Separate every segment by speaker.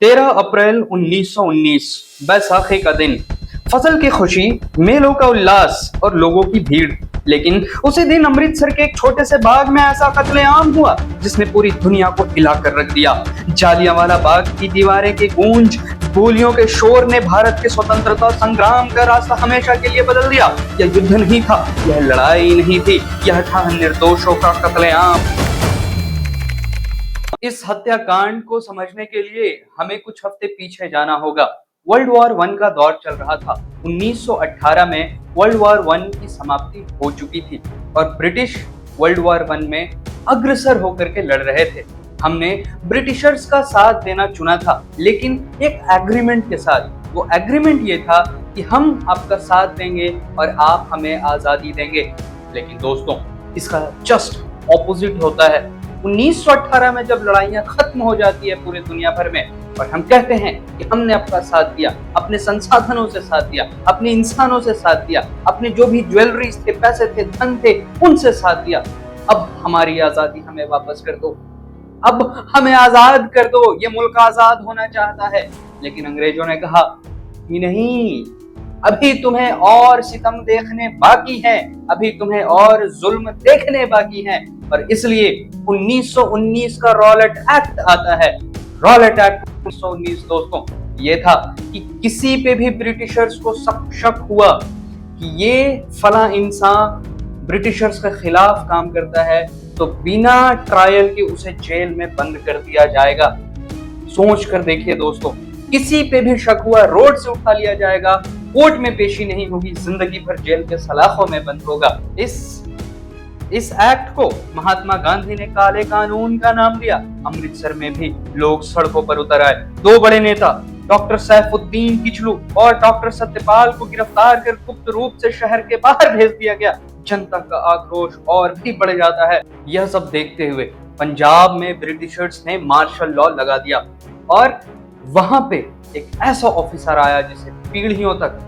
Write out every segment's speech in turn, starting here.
Speaker 1: 13 अप्रैल 1919 बैसाखी का दिन। फसल की खुशी, मेलों का उल्लास और लोगों की भीड़। लेकिन उसी दिन अमृतसर के एक छोटे से बाग में ऐसा कत्लेआम हुआ जिसने पूरी दुनिया को हिला कर रख दिया। जालियांवाला बाग की दीवारें की गूंज, गोलियों के शोर ने भारत के स्वतंत्रता संग्राम का रास्ता हमेशा के लिए बदल दिया। यह युद्ध नहीं था, यह लड़ाई नहीं थी, यह था निर्दोषों का कत्लेआम। इस हत्याकांड को समझने के लिए हमें कुछ हफ्ते पीछे जाना होगा। वर्ल्ड वॉर वन का दौर चल रहा था। 1918 में वर्ल्ड वॉर वन की समाप्ति हो चुकी थी और ब्रिटिश वर्ल्ड वॉर वन में अग्रसर होकर के लड़ रहे थे। हमने ब्रिटिशर्स का साथ देना चुना था, लेकिन एक एग्रीमेंट के साथ। वो एग्रीमेंट ये था कि हम आपका साथ देंगे और आप हमें आजादी देंगे। लेकिन दोस्तों, इसका जस्ट ऑपोजिट होता है। 1918 में जब लड़ाइयां खत्म हो जाती है पूरी दुनिया भर में और हम कहते हैं कि हमने आपका साथ दिया, अपने संसाधनों से साथ दिया, अपने इंसानों से साथ दिया, अपने जो भी ज्वेलरीज थे, पैसे थे, धन थे, उनसे साथ दिया। अब हमारी आजादी हमें वापस कर दो, अब हमें आजाद कर दो, ये मुल्क आजाद होना चाहता है। लेकिन अंग्रेजों ने कहा कि नहीं, अभी तुम्हें और सितम देखने बाकी हैं, अभी तुम्हें और जुल्म देखने बाकी हैं। और इसलिए 1919 का रॉलेट एक्ट आता है। रॉलेट एक्ट 1919 दोस्तों ये था कि किसी पे भी ब्रिटिशर्स को शक हुआ कि ये फला इंसान ब्रिटिशर्स के खिलाफ काम करता है तो बिना ट्रायल के उसे जेल में बंद कर दिया जाएगा। सोच कर देखिए दोस्तों, किसी पे भी शक हुआ, रोड से उठा लिया जाएगा, कोर्ट में पेशी नहीं होगी, जिंदगी भर जेल के सलाखों में बंद होगा। इस एक्ट को महात्मा गांधी ने काले कानून का नाम दिया। अमृतसर में भी लोग सड़कों पर उतर आए। दो बड़े नेता डॉक्टर सैफुद्दीन किचलू और डॉक्टर सत्यपाल को गिरफ्तार कर गुप्त रूप से शहर के बाहर भेज दिया गया। जनता का आक्रोश और भी बढ़ जाता है। यह सब देखते हुए पंजाब में ब्रिटिशर्स ने मार्शल लॉ लगा दिया और वहां पे एक ऐसा ऑफिसर आया जिसे पीढ़ियों तक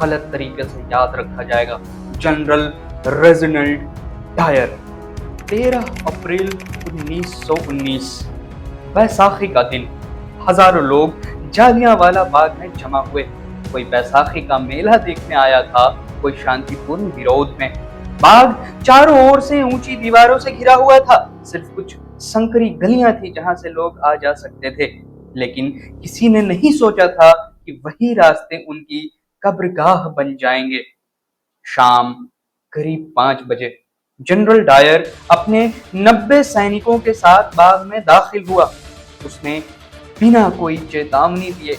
Speaker 1: गलत तरीके से याद रखा जाएगा, जनरल रेजिनाल्ड डायर। 13 अप्रैल 1919 बैसाखी का दिन। हजारों लोग जालियांवाला बाग में जमा हुए। कोई बैसाखी का मेला देखने आया था, कोई शांतिपूर्ण विरोध में। बाग चारों ओर से ऊंची दीवारों से घिरा हुआ था। सिर्फ कुछ संकरी गलियां थी जहां से लोग आ जा सकते थे। लेकिन किसी ने नहीं सोचा था कि वही रास्ते उनकी कब्रगाह बन जाएंगे। शाम करीब 5 बजे जनरल डायर अपने 90 सैनिकों के साथ बाग में दाखिल हुआ। उसने बिना कोई चेतावनी दिए,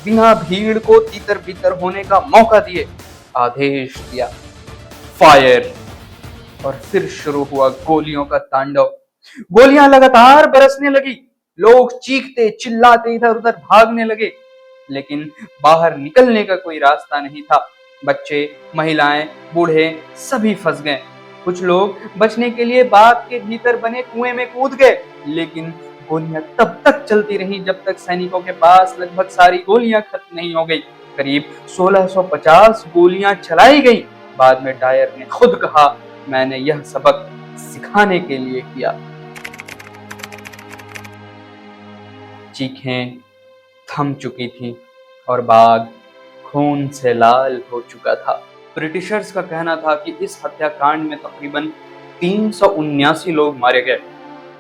Speaker 1: बिना भीड़ को तितर बितर होने का मौका दिए, आदेश दिया, फायर। और फिर शुरू हुआ गोलियों का तांडव। गोलियां लगातार बरसने लगी। लोग चीखते चिल्लाते इधर उधर भागने लगे, लेकिन बाहर निकलने का कोई रास्ता नहीं था। बच्चे, महिलाएं, बूढ़े सभी फंस गए। कुछ लोग बचने के लिए बाग के भीतर बने कुएं में कूद गए, लेकिन गोलियां तब तक चलती रही जब तक सैनिकों के पास लगभग सारी गोलियां खत्म नहीं हो गई। करीब 1650 गोलियां चलाई गई। बाद में डायर ने खुद कहा, मैंने यह सबक सिखाने के लिए किया। चीखें थम चुकी थी और बाग खून से लाल हो चुका था। ब्रिटिशर्स का कहना था कि इस हत्याकांड में तकरीबन 379 लोग मारे गए,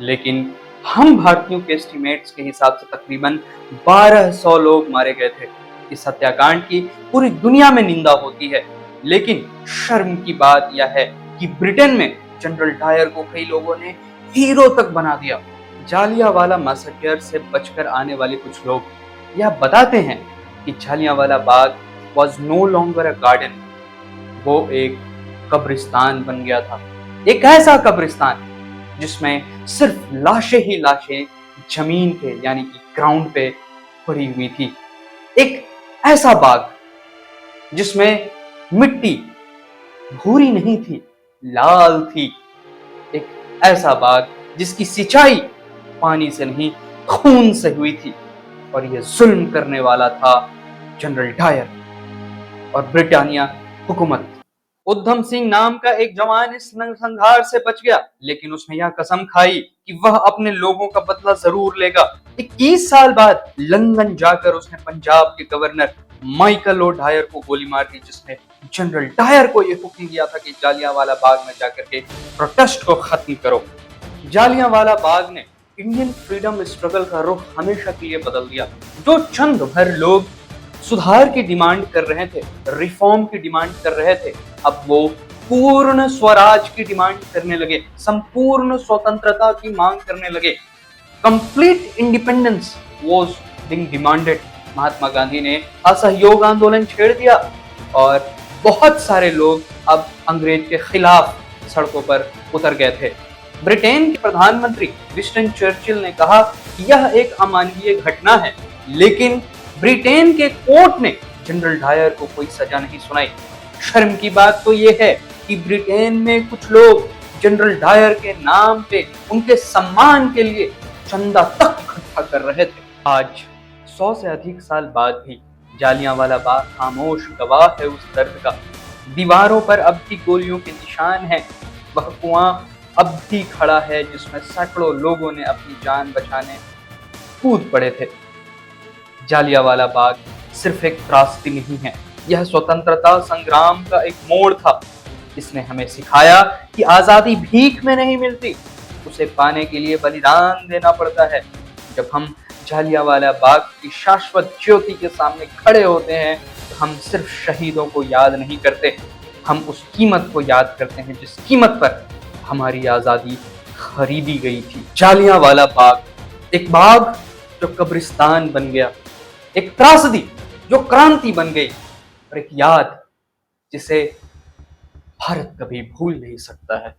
Speaker 1: लेकिन हम भारतीयों के एस्टिमेट्स के हिसाब से तकरीबन 1200 लोग मारे गए थे। इस हत्याकांड की पूरी दुनिया में निंदा होती है, लेकिन शर्म की बात यह है कि ब्रिटेन में जनरल डायर को कई लोगों ने हीरो तक बना दिया। जालियांवाला मैसेकर से बचकर आने वाले कुछ लोग यह बताते हैं कि Jallianwala Bagh was no longer a garden, वो एक कब्रिस्तान बन गया था। एक ऐसा कब्रिस्तान जिसमें सिर्फ लाशें ही लाशें जमीन पे यानी कि ग्राउंड पे पड़ी हुई थी। एक ऐसा बाग जिसमें मिट्टी भूरी नहीं थी, लाल थी। एक ऐसा बाग जिसकी सिंचाई पानी से नहीं, खून से हुई थी। और यह जुल्म करने वाला था जनरल डायर और ब्रिटानिया हुकूमत। उधम सिंह नाम का एक जवान इस नरसंहार से बच गया, लेकिन उसने यह कसम खाई कि वह अपने लोगों का बदला जरूर लेगा। 21 साल बाद लंदन जाकर उसने पंजाब के गवर्नर माइकल ओ डायर को गोली मार दी, जिसने जनरल डायर को यह हुक्म दिया था कि जालियांवाला बाग में जाकर के प्रोटेस्ट को खत्म करो। जालियांवाला बाग ने इंडियन फ्रीडम स्ट्रगल का रुख हमेशा के लिए बदल दिया। जो चंद भर लोग सुधार की डिमांड कर रहे थे, रिफॉर्म की डिमांड कर रहे थे, अब वो पूर्ण स्वराज की डिमांड करने लगे, संपूर्ण स्वतंत्रता की मांग करने लगे। Complete independence was being demanded. Mahatma Gandhi ने असहयोग आंदोलन छेड़ दिया और बहुत सारे लोग अब अंग्रेज के खिलाफ सड़कों पर उतर गए थे। ब्रिटेन के प्रधानमंत्री विंस्टन चर्चिल ने कहा कि यह एक अमानवीय घटना है, लेकिन ब्रिटेन के कोर्ट ने जनरल डायर को कोई सजा नहीं सुनाई। शर्म की बात तो यह है कि ब्रिटेन में कुछ लोग जनरल डायर के नाम पे, उनके सम्मान के लिए चंदा तक इकट्ठा कर रहे थे। आज 100 से अधिक साल बाद भी जालियांवाला बाग खामोश गवाह है उस दर्द का। दीवारों पर अब भी गोलियों के निशान हैं। वह कुआं अब भी खड़ा है जिसमें सैकड़ों लोगों ने अपनी जान बचाने कूद पड़े थे। जालियांवाला बाग सिर्फ एक त्रासदी नहीं है, यह स्वतंत्रता संग्राम का एक मोड़ था। इसने हमें सिखाया कि आजादी भीख में नहीं मिलती, उसे पाने के लिए बलिदान देना पड़ता है। जब हम जालियांवाला बाग की शाश्वत ज्योति के सामने खड़े होते हैं तो हम सिर्फ शहीदों को याद नहीं करते, हम उस कीमत को याद करते हैं जिस कीमत पर हमारी आजादी खरीदी गई थी। जालियांवाला बाग, एक बाग जो कब्रिस्तान बन गया, एक त्रासदी जो क्रांति बन गई, और एक याद जिसे भारत कभी भूल नहीं सकता है।